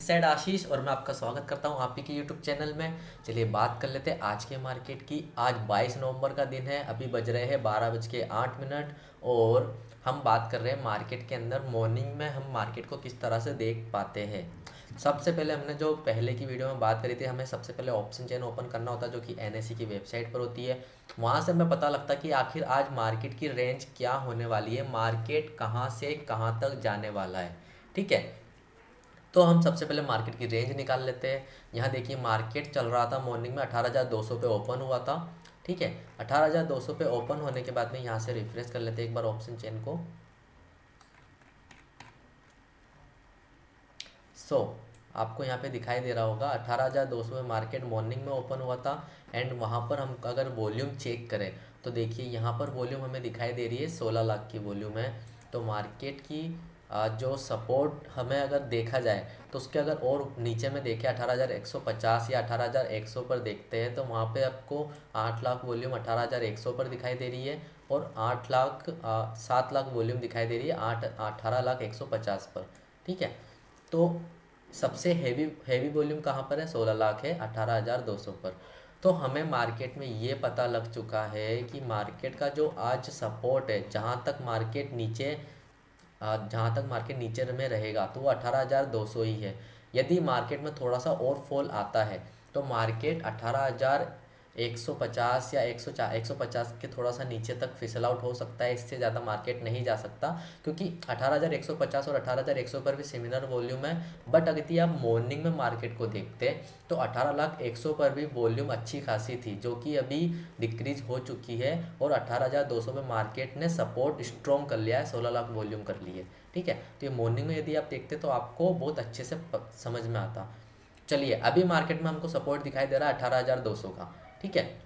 Side आशीष और मैं आपका स्वागत करता हूं आप ही के यूट्यूब चैनल में। चलिए बात कर लेते हैं आज के मार्केट की। आज 22 नवंबर का दिन है, अभी बज रहे हैं 12:08 और हम बात कर रहे हैं मार्केट के अंदर मॉर्निंग में हम मार्केट को किस तरह से देख पाते हैं। सबसे पहले हमने जो पहले की वीडियो में बात करी थी, हमें सबसे पहले ऑप्शन चेन ओपन करना होता है जो कि एनएसई की वेबसाइट पर होती है। वहाँ से हमें पता लगता है कि आखिर आज मार्केट की रेंज क्या होने वाली है, मार्केट कहाँ से कहाँ तक जाने वाला है। ठीक है, तो हम सबसे पहले मार्केट की रेंज निकाल लेते हैं। यहाँ देखिए मार्केट चल रहा था मॉर्निंग में 18,200 पे ओपन हुआ था। ठीक है, 18,200 पे ओपन होने के बाद में यहाँ से रिफ्रेश कर लेते हैं एक बार ऑप्शन चेन को। आपको यहाँ पे दिखाई दे रहा होगा 18,200 में मार्केट मॉर्निंग में ओपन हुआ था। एंड वहाँ पर हम अगर वॉल्यूम चेक करें तो देखिए यहाँ पर वॉल्यूम हमें दिखाई दे रही है, 16 लाख की वॉल्यूम है। तो मार्केट की जो सपोर्ट हमें अगर देखा जाए तो उसके अगर और नीचे में देखें 18,150 या 18,100 पर देखते हैं तो वहाँ पे आपको 8 लाख वॉल्यूम 18,100 पर दिखाई दे रही है और 7 लाख वॉल्यूम दिखाई दे रही है 18,150 पर। ठीक है, तो सबसे हैवी हैवी वॉल्यूम कहाँ पर है, 16 लाख है 18,200 पर। तो हमें मार्केट में ये पता लग चुका है कि मार्केट का जो आज सपोर्ट है, जहाँ तक मार्केट नीचे में रहेगा तो वो 18,200 ही है। यदि मार्केट में थोड़ा सा और फॉल आता है तो मार्केट 18,150 या 150 के थोड़ा सा नीचे तक फिसल आउट हो सकता है। इससे ज़्यादा मार्केट नहीं जा सकता क्योंकि 18,150 और 18,100 पर भी सिमिलर वॉल्यूम है। बट अगर यदि आप मॉर्निंग में मार्केट को देखते हैं तो 18,100 पर भी वॉल्यूम अच्छी खासी थी जो कि अभी डिक्रीज हो चुकी है और 18,200 पे मार्केट ने सपोर्ट स्ट्रॉन्ग कर लिया है, 16 लाख वॉल्यूम कर लिए। ठीक है, तो ये मॉर्निंग में यदि आप देखते तो आपको बहुत अच्छे से समझ में आता। चलिए अभी मार्केट में हमको सपोर्ट दिखाई दे रहा है 18,200 का। ठीक है,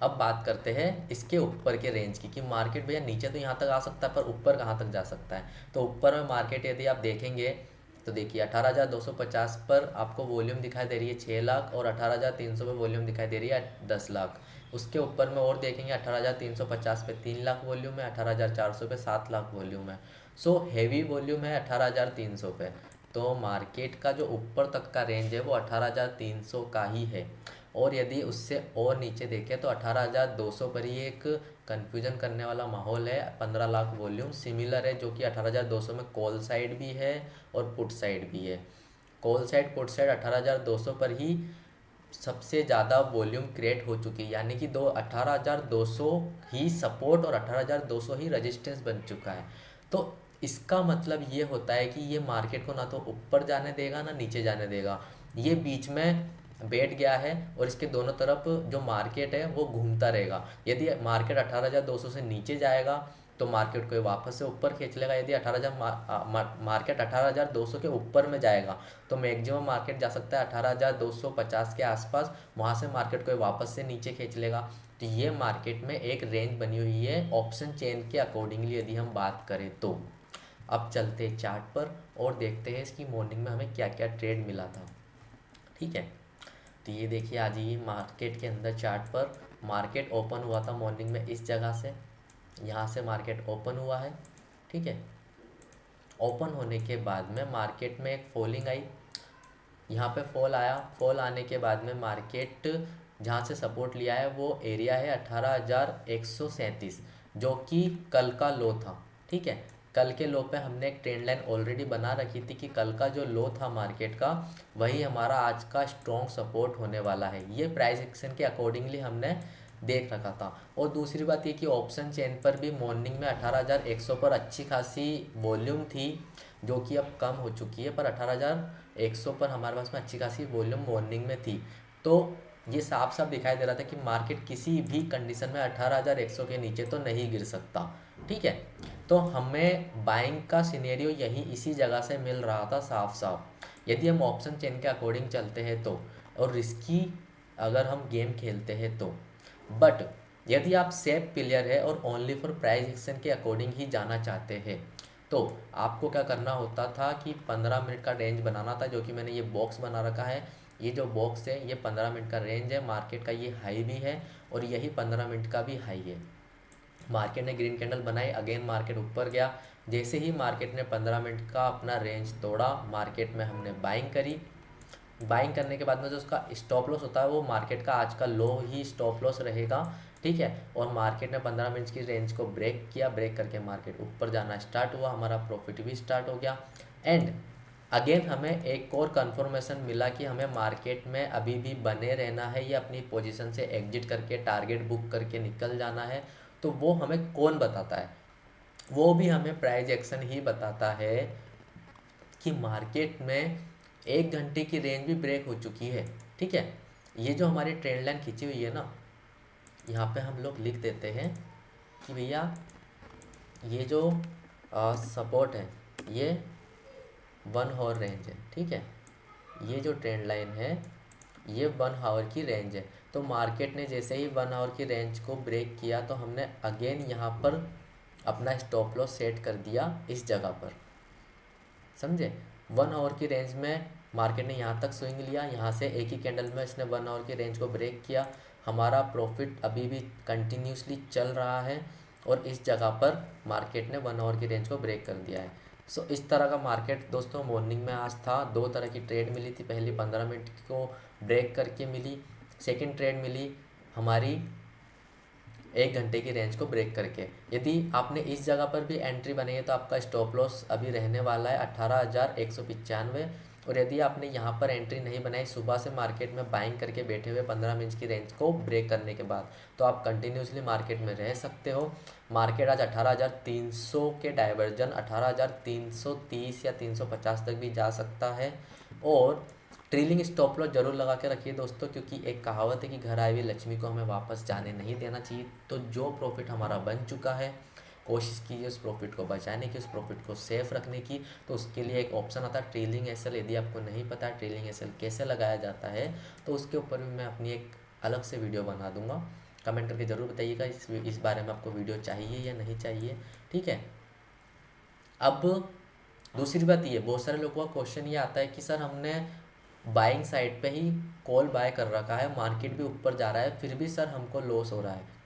अब बात करते हैं इसके ऊपर के रेंज की कि मार्केट भैया नीचे तो यहाँ तक आ सकता है पर ऊपर कहाँ तक जा सकता है। तो ऊपर में मार्केट यदि आप देखेंगे तो देखिए 18,250 पर आपको वॉल्यूम दिखाई दे रही है 6 लाख और 18,300 पे वॉल्यूम दिखाई दे रही है 10 लाख। उसके ऊपर में और देखेंगे 18,350 पे 3 लाख वॉल्यूम है, 18,400 पे 7 लाख वॉल्यूम है। सो हैवी वॉल्यूम है 18,300 पे। तो मार्केट का जो ऊपर तक का रेंज है वो 18,300 का ही है। और यदि उससे और नीचे देखें तो 18,200 पर ही एक कन्फ्यूजन करने वाला माहौल है। 15 लाख वॉल्यूम सिमिलर है जो कि 18,200 में कॉल साइड भी है और पुट साइड भी है। कॉल साइड पुट साइड 18,200 पर ही सबसे ज़्यादा वॉल्यूम क्रिएट हो चुकी है, यानी कि 18,200 ही सपोर्ट और 18,200 ही रजिस्टेंस बन चुका है। तो इसका मतलब ये होता है कि ये मार्केट को ना तो ऊपर जाने देगा ना नीचे जाने देगा, ये बीच में बैठ गया है और इसके दोनों तरफ जो मार्केट है वो घूमता रहेगा। यदि मार्केट 18,200 से नीचे जाएगा तो मार्केट को ये वापस से ऊपर खींच लेगा। यदि 18,000 मार्केट 18,200 के ऊपर में जाएगा तो मैक्सिमम मार्केट जा सकता है 18,250 के आसपास, वहाँ से मार्केट को ये वापस से नीचे खींच लेगा। तो ये मार्केट में एक रेंज बनी हुई है ऑप्शन चेन के अकॉर्डिंगली यदि हम बात करें तो। अब चलते हैं चार्ट पर और देखते हैं इसकी मॉर्निंग में हमें क्या क्या ट्रेड मिला था। ठीक है, तो ये देखिए आज ये मार्केट के अंदर चार्ट पर मार्केट ओपन हुआ था मॉर्निंग में इस जगह से, यहाँ से मार्केट ओपन हुआ है। ठीक है, ओपन होने के बाद में मार्केट में एक फॉलिंग आई, यहाँ पे फॉल आया। फॉल आने के बाद में मार्केट जहाँ से सपोर्ट लिया है वो एरिया है 18,137 जो कि कल का लो था। ठीक है, कल के लो पे हमने एक ट्रेंड लाइन ऑलरेडी बना रखी थी कि कल का जो लो था मार्केट का वही हमारा आज का स्ट्रॉन्ग सपोर्ट होने वाला है। ये प्राइस एक्शन के अकॉर्डिंगली हमने देख रखा था। और दूसरी बात ये कि ऑप्शन चेन पर भी मॉर्निंग में 18,100 पर अच्छी खासी वॉल्यूम थी जो कि अब कम हो चुकी है, पर 18,100 पर हमारे पास में अच्छी खासी वॉल्यूम मॉर्निंग में थी। तो ये साफ साफ दिखाई दे रहा था कि मार्केट किसी भी कंडीशन में 18,100 के नीचे तो नहीं गिर सकता। ठीक है, तो हमें बाइंग का सिनेरियो यही इसी जगह से मिल रहा था साफ साफ, यदि हम ऑप्शन चेन के अकॉर्डिंग चलते हैं तो, और रिस्की अगर हम गेम खेलते हैं तो। बट यदि आप सेफ प्लेयर है और ओनली फॉर प्राइस एक्शन के अकॉर्डिंग ही जाना चाहते हैं तो आपको क्या करना होता था कि 15 मिनट का रेंज बनाना था, जो कि मैंने ये बॉक्स बना रखा है। ये जो बॉक्स है ये 15 मिनट का रेंज है, मार्केट का ये हाई भी है और यही 15 मिनट का भी हाई है। मार्केट ने ग्रीन कैंडल बनाई, अगेन मार्केट ऊपर गया, जैसे ही मार्केट ने 15 मिनट का अपना रेंज तोड़ा, मार्केट में हमने बाइंग करी। बाइंग करने के बाद में जो उसका स्टॉप लॉस होता है वो मार्केट का आज का लो ही स्टॉप लॉस रहेगा, ठीक है। और मार्केट ने 15 मिनट की रेंज को ब्रेक किया, ब्रेक करके मार्केट ऊपर जाना स्टार्ट हुआ, हमारा प्रॉफिट भी स्टार्ट हो गया। एंड अगेन हमें एक और कंफर्मेशन मिला कि हमें मार्केट में अभी भी बने रहना है या अपनी पोजीशन से एग्जिट करके टारगेट बुक करके निकल जाना है। तो वो हमें कौन बताता है? वो भी हमें प्राइस एक्शन ही बताता है कि मार्केट में 1 घंटे की रेंज भी ब्रेक हो चुकी है, ठीक है। ये जो हमारी ट्रेंड लाइन खींची हुई है ना, यहाँ पे हम लोग लिख देते हैं कि भैया ये जो सपोर्ट है ये 1 आवर रेंज है, ठीक है। ये जो ट्रेंड लाइन है ये 1 आवर की रेंज है। तो मार्केट ने जैसे ही 1 आवर की रेंज को ब्रेक किया तो हमने अगेन यहाँ पर अपना स्टॉप लॉस सेट कर दिया इस जगह पर, समझे। 1 आवर की रेंज में मार्केट ने यहाँ तक स्विंग लिया, यहाँ से एक ही कैंडल में इसने 1 आवर की रेंज को ब्रेक किया। हमारा प्रॉफिट अभी भी कंटिन्यूसली चल रहा है और इस जगह पर मार्केट ने 1 आवर की रेंज को ब्रेक कर दिया है। सो इस तरह का मार्केट दोस्तों मॉर्निंग में आज था। दो तरह की ट्रेड मिली थी, पहली 15 मिनट को ब्रेक करके मिली, सेकेंड ट्रेड मिली हमारी 1 घंटे की रेंज को ब्रेक करके। यदि आपने इस जगह पर भी एंट्री बनाई है तो आपका स्टॉप लॉस अभी रहने वाला है 18,195। और यदि आपने यहाँ पर एंट्री नहीं बनाई सुबह से मार्केट में बाइंग करके बैठे हुए 15 मिनट की रेंज को ब्रेक करने के बाद, तो आप कंटिन्यूसली मार्केट में रह सकते हो। मार्केट आज 18,300 के डाइवर्जन 18,330 या 350 तक भी जा सकता है। और ट्रेलिंग स्टॉप लॉस जरूर लगा के रखिए दोस्तों, क्योंकि एक कहावत है कि घर आई हुई लक्ष्मी को हमें वापस जाने नहीं देना चाहिए। तो जो प्रॉफिट हमारा बन चुका है कोशिश कीजिए उस प्रॉफिट को बचाने की, उस प्रॉफिट को सेफ रखने की। तो उसके लिए एक ऑप्शन आता है ट्रेलिंग एसएल। यदि आपको नहीं पता ट्रेलिंग एसएल कैसे लगाया जाता है तो उसके ऊपर भी मैं अपनी एक अलग से वीडियो बना दूंगा। कमेंट करके ज़रूर बताइएगा इस बारे में आपको वीडियो चाहिए या नहीं चाहिए, ठीक है। अब दूसरी बात ये, बहुत सारे लोगों का क्वेश्चन ये आता है कि सर हमने बाइंग साइड पे ही कॉल बाय कर रखा है, मार्केट भी ऊपर जा रहा है, फिर भी सर हमको लॉस हो रहा है।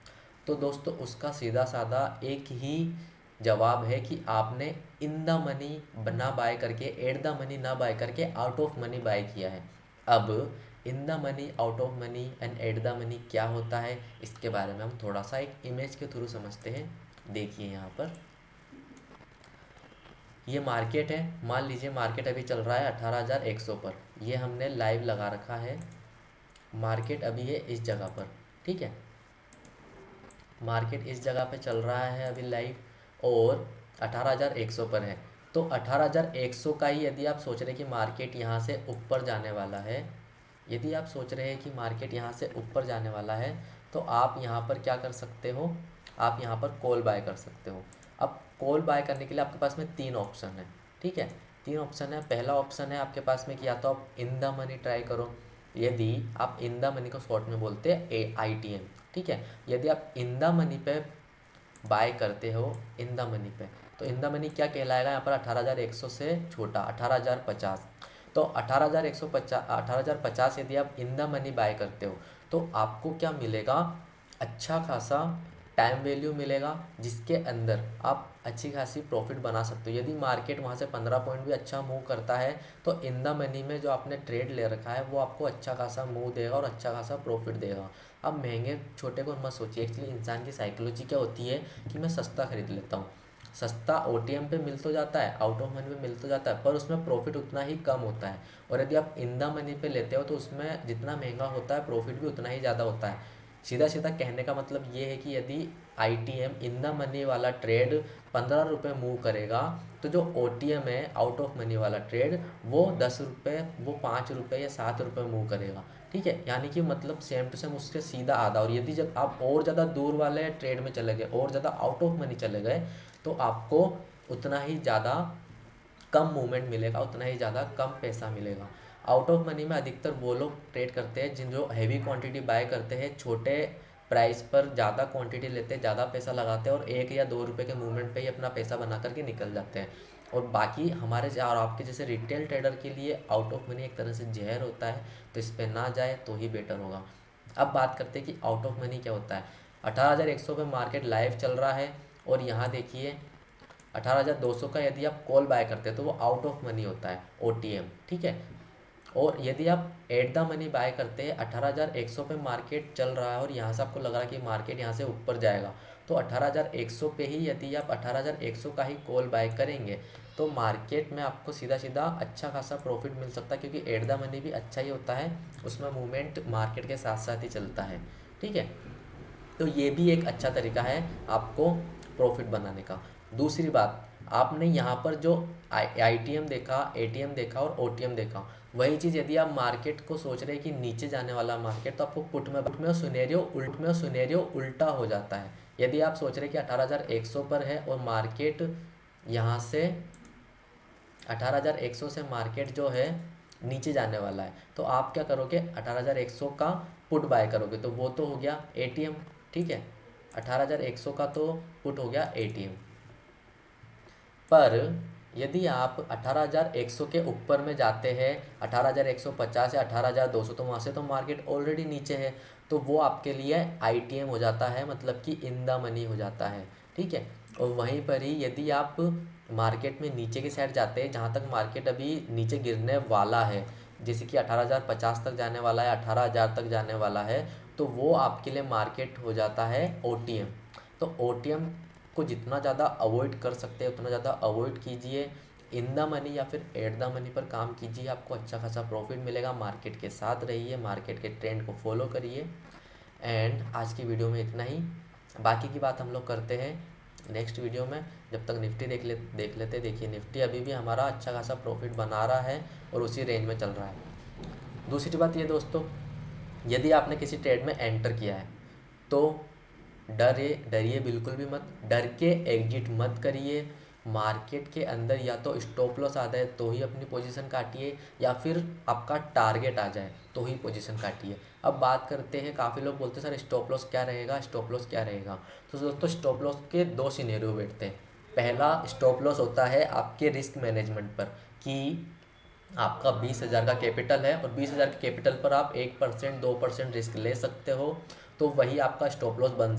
तो दोस्तों उसका सीधा साधा एक ही जवाब है कि आपने इन द मनी ना बाय करके, एट द मनी ना बाय करके आउट ऑफ मनी बाय किया है। अब in the money, out of money and at the money क्या होता है इसके बारे में हम थोड़ा सा एक इमेज के थ्रू समझते हैं। देखिए यहाँ पर ये मार्केट है, मान लीजिए मार्केट अभी चल रहा है 18,100 पर, ये हमने लाइव लगा रखा है। मार्केट अभी है इस जगह पर, ठीक है। मार्केट इस जगह पे चल रहा है अभी लाइव और 18,100 पर है। तो 18,100 का ही यदि आप सोच रहे हैं कि मार्केट यहाँ से ऊपर जाने वाला है, यदि आप सोच रहे हैं कि मार्केट यहाँ से ऊपर जाने वाला है तो आप यहाँ पर क्या कर सकते हो, आप यहाँ पर कॉल बाय कर सकते हो। अब कॉल बाय करने के लिए आपके पास में 3 ऑप्शन है, ठीक है। 3 ऑप्शन है। पहला ऑप्शन है आपके पास में कि या तो आप इन द मनी ट्राई करो, यदि आप इन द मनी को शॉर्ट में बोलते हैं AITM, ठीक है। यदि आप इन द मनी पे बाय करते हो, इन द मनी पे, तो इन द मनी क्या कहलाएगा यहाँ पर 18,100 से छोटा 18,050। तो 18,150 यदि आप इन द मनी बाय करते हो तो आपको क्या मिलेगा, अच्छा खासा टाइम वैल्यू मिलेगा जिसके अंदर आप अच्छी खासी प्रॉफिट बना सकते हो। यदि मार्केट वहाँ से 15 पॉइंट भी अच्छा मूव करता है तो इन द मनी में जो आपने ट्रेड ले रखा है वो आपको अच्छा खासा मूव देगा और अच्छा खासा प्रॉफिट देगा। अब महंगे छोटे को मत सोचिए, एक्चुअली इंसान की साइकोलॉजी क्या होती है कि मैं सस्ता खरीद लेता हूँ। सस्ता OTM पे मिल तो जाता है, आउट ऑफ मनी पे मिल तो जाता है, पर उसमें प्रॉफिट उतना ही कम होता है। और यदि आप इन द मनी पे लेते हो तो उसमें जितना महंगा होता है प्रॉफिट भी उतना ही ज़्यादा होता है। सीधा सीधा कहने का मतलब ये है कि यदि ITM इन द मनी वाला ट्रेड 15 रुपये मूव करेगा तो जो OTM है आउट ऑफ मनी वाला ट्रेड वो 10 रुपये, वो 5 रुपये या 7 रुपये मूव करेगा, ठीक है। यानी कि मतलब सेम टू सेम उसके सीधा आधा। और यदि जब आप और ज़्यादा दूर वाले ट्रेड में चले गए और ज़्यादा आउट ऑफ मनी चले गए तो आपको उतना ही ज़्यादा कम मूवमेंट मिलेगा, उतना ही ज़्यादा कम पैसा मिलेगा। आउट ऑफ मनी में अधिकतर वो लोग ट्रेड करते हैं जिन जो हैवी क्वांटिटी बाय करते हैं, छोटे प्राइस पर ज़्यादा क्वांटिटी लेते हैं, ज़्यादा पैसा लगाते हैं और 1 या 2 रुपये के मूवमेंट पे ही अपना पैसा बना करके निकल जाते हैं। और बाकी हमारे और आपके जैसे रिटेल ट्रेडर के लिए आउट ऑफ मनी एक तरह से जहर होता है, तो इस पर ना जाए तो ही बेटर होगा। अब बात करते हैं कि आउट ऑफ मनी क्या होता है। 18,100 पे मार्केट लाइव चल रहा है और यहाँ देखिए 18,200 का यदि आप कॉल बाय करते हैं तो वो आउट ऑफ मनी होता है, OTM, ठीक है। और यदि आप एट द मनी बाय करते हैं, 18,100 पे मार्केट चल रहा है और यहाँ से आपको लग रहा है कि मार्केट यहाँ से ऊपर जाएगा, तो 18,100 पे ही यदि आप 18,100 का ही कॉल बाय करेंगे तो मार्केट में आपको सीधा सीधा अच्छा खासा प्रॉफिट मिल सकता है, क्योंकि एट द मनी भी अच्छा ही होता है, उसमें मूवमेंट मार्केट के साथ साथ ही चलता है, ठीक है। तो ये भी एक अच्छा तरीका है आपको प्रॉफिट बनाने का। दूसरी बात, आपने यहाँ पर जो ITM देखा, ATM देखा और OTM देखा, वही चीज़ यदि आप मार्केट को सोच रहे हैं कि नीचे जाने वाला मार्केट, तो आपको पुट में सुनेरियो उल्टा हो जाता है। यदि आप सोच रहे हैं कि 18,100 पर है और मार्केट यहाँ से 18,100 से मार्केट जो है नीचे जाने वाला है, तो आप क्या करोगे, 18,100 का पुट बाय करोगे, तो वो तो हो गया ATM, ठीक है। 18,100 का तो पुट हो गया ATM। पर यदि आप 18,100 के ऊपर में जाते हैं, 18,150 या 18,200, तो वहाँ से तो मार्केट ऑलरेडी नीचे है, तो वो आपके लिए ITM हो जाता है, मतलब कि इन द मनी हो जाता है, ठीक है। और वहीं पर ही यदि आप मार्केट में नीचे की साइड जाते हैं, जहाँ तक मार्केट अभी नीचे गिरने वाला है, जैसे कि 18,050 तक जाने वाला है, 18,000 तक जाने वाला है, तो वो आपके लिए मार्केट हो जाता है OTM। तो OTM को जितना ज़्यादा अवॉइड कर सकते हैं उतना ज़्यादा अवॉइड कीजिए, इन द मनी या फिर एट द मनी पर काम कीजिए, आपको अच्छा खासा प्रॉफिट मिलेगा। मार्केट के साथ रहिए, मार्केट के ट्रेंड को फॉलो करिए। एंड आज की वीडियो में इतना ही, बाकी की बात हम लोग करते हैं नेक्स्ट वीडियो में। जब तक निफ्टी देख लेते, देखिए निफ्टी अभी भी हमारा अच्छा खासा प्रॉफिट बना रहा है और उसी रेंज में चल रहा है। दूसरी बात ये दोस्तों, यदि आपने किसी ट्रेड में एंटर किया है तो डरिए बिल्कुल भी मत, डर के एग्जिट मत करिए। मार्केट के अंदर या तो स्टॉप लॉस आ जाए तो ही अपनी पोजीशन काटिए, या फिर आपका टारगेट आ जाए तो ही पोजीशन काटिए। अब बात करते हैं, काफ़ी लोग बोलते हैं सर स्टॉप लॉस क्या रहेगा, स्टॉप लॉस क्या रहेगा। तो दोस्तों स्टॉप लॉस के दो सिनेरियो बैठते हैं। पहला स्टॉप लॉस होता है आपके रिस्क मैनेजमेंट पर, कि आपका 20,000 का कैपिटल है और 20,000 के कैपिटल पर आप 1% 2% रिस्क ले सकते हो, तो वही आपका स्टॉप लॉस बन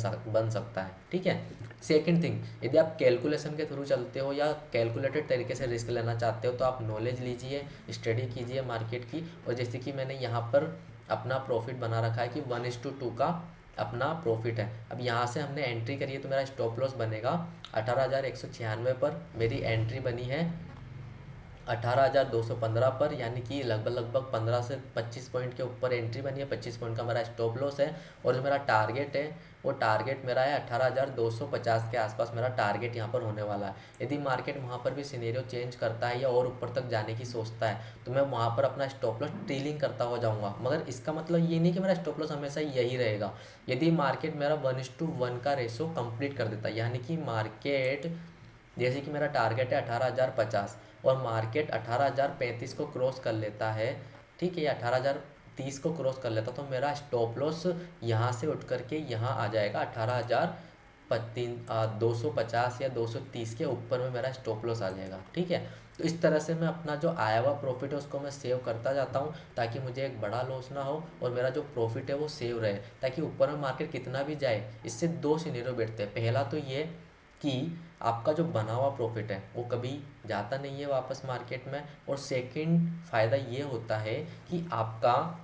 सकता है, ठीक है। सेकंड थिंग, यदि आप कैलकुलेशन के थ्रू चलते हो या कैलकुलेटेड तरीके से रिस्क लेना चाहते हो, तो आप नॉलेज लीजिए, स्टडी कीजिए मार्केट की। और जैसे कि मैंने यहाँ पर अपना प्रॉफिट बना रखा है कि 1:2 का अपना प्रॉफिट है। अब यहाँ से हमने एंट्री करी है तो मेरा स्टॉप लॉस बनेगा 18,196 पर, मेरी एंट्री बनी है 18,215 पर, यानी कि लगभग 15 से 25 पॉइंट के ऊपर एंट्री बनी है, 25 पॉइंट का मेरा स्टॉप लॉस है। और जो मेरा टारगेट है वो टारगेट मेरा है 18,250 के आसपास, मेरा टारगेट यहाँ पर होने वाला है। यदि मार्केट वहाँ पर भी सिनेरियो चेंज करता है या और ऊपर तक जाने की सोचता है, तो मैं वहाँ पर अपना स्टॉप लॉस ट्रीलिंग करता हो जाऊँगा। मगर इसका मतलब ये नहीं कि मेरा स्टॉप लॉस हमेशा यही रहेगा। यदि मार्केट मेरा 1:1 का रेशो कंप्लीट कर देता है, यानी कि मार्केट, जैसे कि मेरा टारगेट है 18,050 और मार्केट 18,035 को क्रॉस कर लेता है, ठीक है, या 18,030 को क्रॉस कर लेता, तो मेरा स्टॉप लॉस यहाँ से उठ करके यहाँ आ जाएगा 18,250 या 230 के ऊपर में मेरा स्टॉप लॉस आ जाएगा, ठीक है। तो इस तरह से मैं अपना जो आया हुआ प्रॉफिट है उसको मैं सेव करता जाता हूँ, ताकि मुझे एक बड़ा लॉस ना हो और मेरा जो प्रॉफिट है वो सेव रहे, ताकि ऊपर में मार्केट कितना भी जाए। इससे दो सिनेरियो बैठते हैं, पहला तो ये कि आपका जो बना हुआ प्रॉफिट है वो कभी जाता नहीं है वापस मार्केट में, और सेकंड फ़ायदा ये होता है कि आपका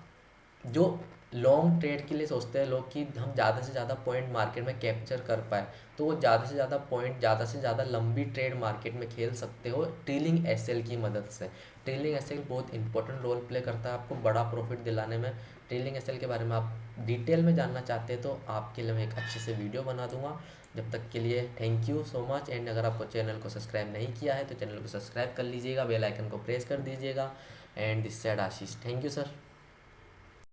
जो लॉन्ग ट्रेड के लिए सोचते हैं लोग कि हम ज़्यादा से ज़्यादा पॉइंट मार्केट में कैप्चर कर पाए, तो वो ज़्यादा से ज़्यादा पॉइंट, ज़्यादा से ज़्यादा लंबी ट्रेड मार्केट में खेल सकते हो ट्रेलिंग एसएल की मदद से। ट्रेलिंग एसएल बहुत इंपॉर्टेंट रोल प्ले करता है आपको बड़ा प्रॉफिट दिलाने में। ट्रेलिंग एसएल के बारे में आप डिटेल में जानना चाहते हैं तो आपके लिए मैं एक अच्छे से वीडियो बना दूंगा। जब तक के लिए thank you so much. And अगर आपको चैनल को सब्सक्राइब नहीं किया है तो चैनल को सब्सक्राइब कर लीजिएगा, बेल आइकन को प्रेस कर दीजिएगा। And this side Ashish, thank you sir.